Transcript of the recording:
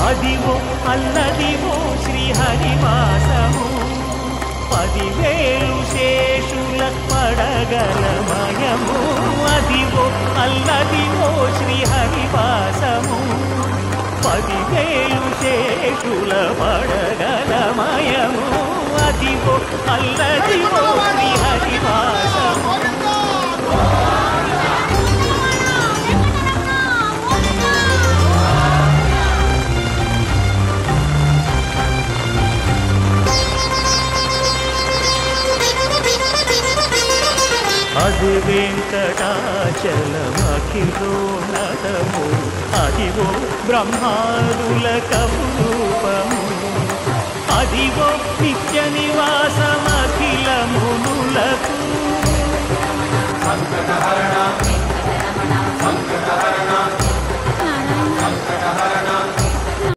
అదివో అల్లదివో శ్రీహరివాసము 10,000 శేషుల పడగలమయము అదివో అల్లదివో శ్రీహరివాసము 10,000 శేషుల పడగలమయము అదివో అల్లదివో శ్రీహరివాసము అది వెంకటాచలమఖిలోన్నతము అదివో బ్రహ్మాదులక